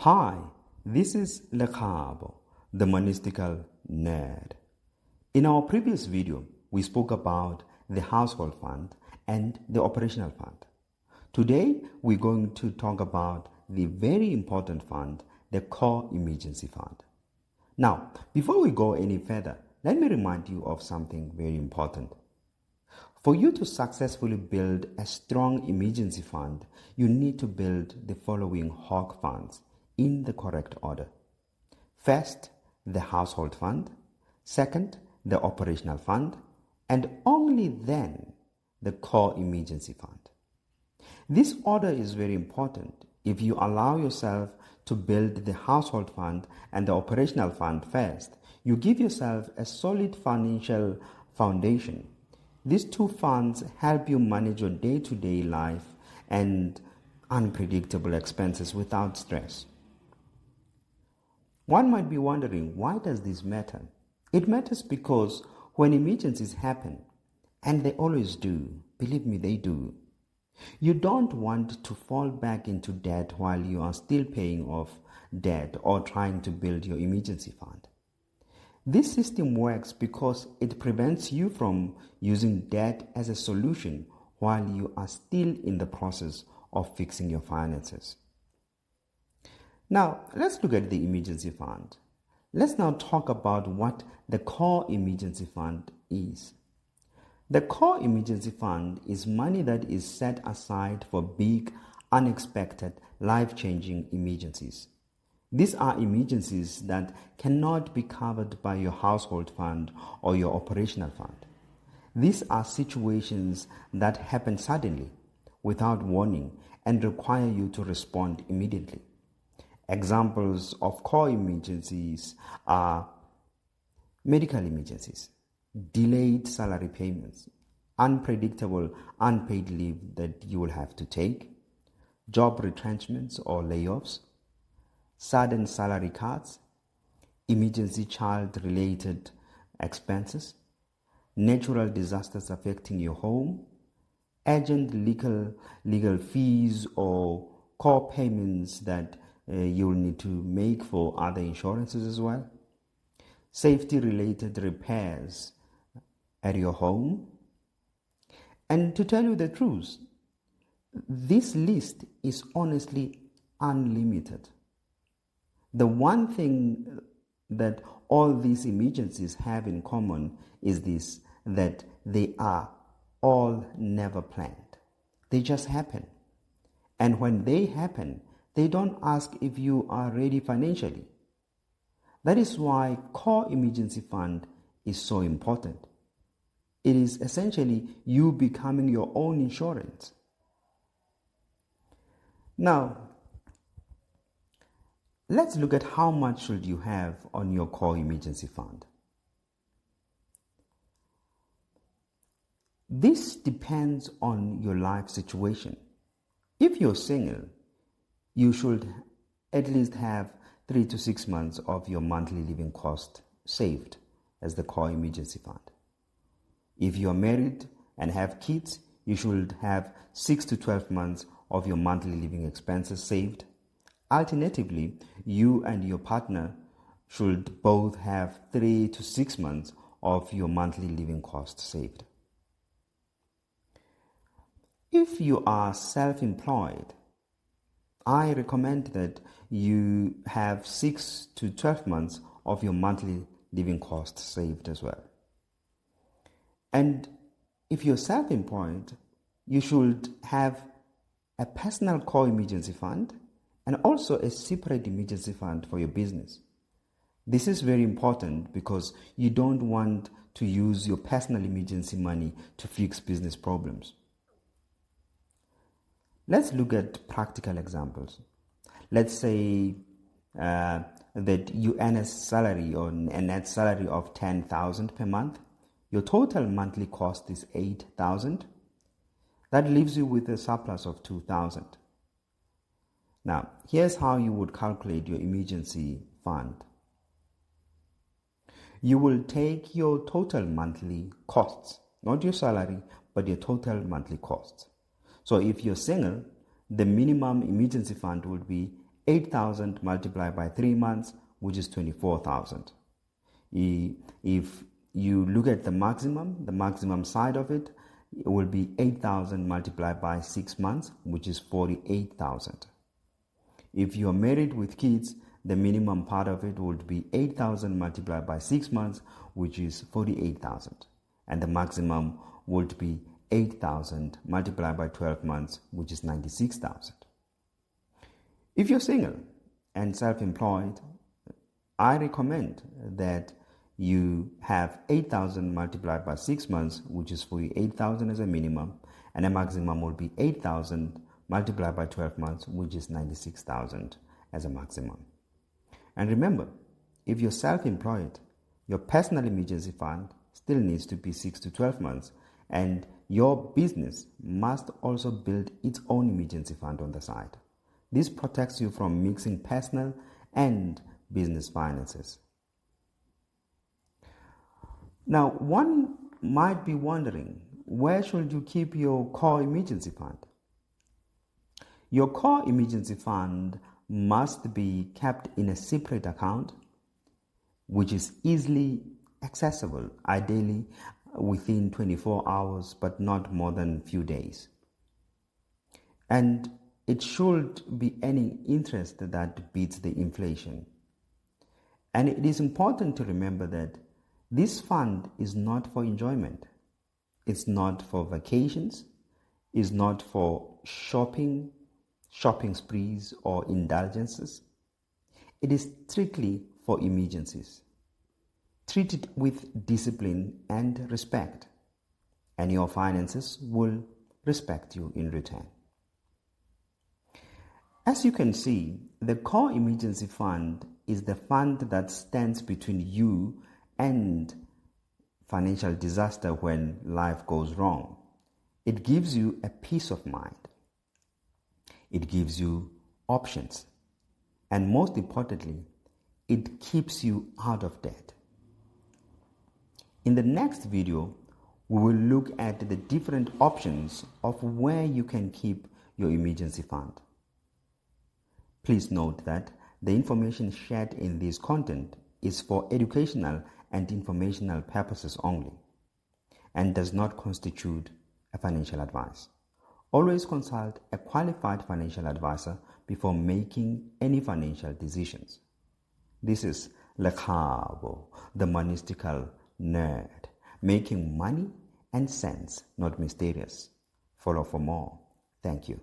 Hi, this is Lekgabo, the Monistical Nerd. In our previous video, we spoke about the household fund and the operational fund. Today, we're going to talk about the very important fund, the core emergency fund. Now, before we go any further, let me remind you of something very important. For you to successfully build a strong emergency fund, you need to build the following hawk funds in the correct order. First, the household fund. Second, the operational fund. And only then, the core emergency fund. This order is very important. If you allow yourself to build the household fund and the operational fund first, you give yourself a solid financial foundation. These two funds help you manage your day-to-day life and unpredictable expenses without stress. One might be wondering, why does this matter? It matters because when emergencies happen, and they always do, believe me, they do, you don't want to fall back into debt while you are still paying off debt or trying to build your emergency fund. This system works because it prevents you from using debt as a solution while you are still in the process of fixing your finances. Now, let's look at the emergency fund. Let's now talk about what the core emergency fund is. The core emergency fund is money that is set aside for big, unexpected, life-changing emergencies. These are emergencies that cannot be covered by your household fund or your operational fund. These are situations that happen suddenly, without warning, and require you to respond immediately. Examples of core emergencies are medical emergencies, delayed salary payments, unpredictable unpaid leave that you will have to take, job retrenchments or layoffs, sudden salary cuts, emergency child-related expenses, natural disasters affecting your home, urgent legal fees or core payments that you will need to make for other insurances as well, safety-related repairs at your home. And to tell you the truth, this list is honestly unlimited. The one thing that all these emergencies have in common is this, that they are all never planned. They just happen. And when they happen, they don't ask if you are ready financially. That is why core emergency fund is so important. It is essentially you becoming your own insurance. Now, let's look at how much should you have on your core emergency fund. This depends on your life situation. If you're single, you should at least have 3 to 6 months of your monthly living cost saved as the core emergency fund. If you're married and have kids, you should have 6 to 12 months of your monthly living expenses saved. Alternatively, you and your partner should both have 3 to 6 months of your monthly living costs saved. If you are self-employed, I recommend that you have 6 to 12 months of your monthly living costs saved as well. And if you're self-employed, you should have a personal core emergency fund and also a separate emergency fund for your business. This is very important because you don't want to use your personal emergency money to fix business problems. Let's look at practical examples. Let's say that you earn a salary or a net salary of $10,000 per month. Your total monthly cost is $8,000. That leaves you with a surplus of $2,000. Now, here's how you would calculate your emergency fund. You will take your total monthly costs, not your salary, but your total monthly costs. So if you're single, the minimum emergency fund would be 8,000 multiplied by 3 months, which is 24,000. If you look at the maximum side of it, it will be 8,000 multiplied by 6 months, which is 48,000. If you are married with kids, the minimum part of it would be 8,000 multiplied by 6 months, which is 48,000. And the maximum would be 8,000 multiplied by 12 months, which is 96,000. If you're single and self-employed, I recommend that you have 8,000 multiplied by 6 months, which is 48,000 as a minimum, and a maximum will be 8,000 multiplied by 12 months, which is 96,000 as a maximum. And remember, if you're self-employed, your personal emergency fund still needs to be 6 to 12 months, and your business must also build its own emergency fund on the side. This protects you from mixing personal and business finances. Now, one might be wondering, where should you keep your core emergency fund? Your core emergency fund must be kept in a separate account, which is easily accessible, ideally within 24 hours, but not more than a few days. And it should be earning interest that beats the inflation. And it is important to remember that this fund is not for enjoyment. It's not for vacations. It's not for shopping sprees or indulgences. It is strictly for emergencies. Treat it with discipline and respect, and your finances will respect you in return. As you can see, the core emergency fund is the fund that stands between you and financial disaster when life goes wrong. It gives you a peace of mind. It gives you options. And most importantly, it keeps you out of debt. In the next video, we will look at the different options of where you can keep your emergency fund. Please note that the information shared in this content is for educational and informational purposes only and does not constitute a financial advice. Always consult a qualified financial advisor before making any financial decisions. This is Lekgabo, the moneystical nerd, making money and sense not mysterious. Follow for more. Thank you.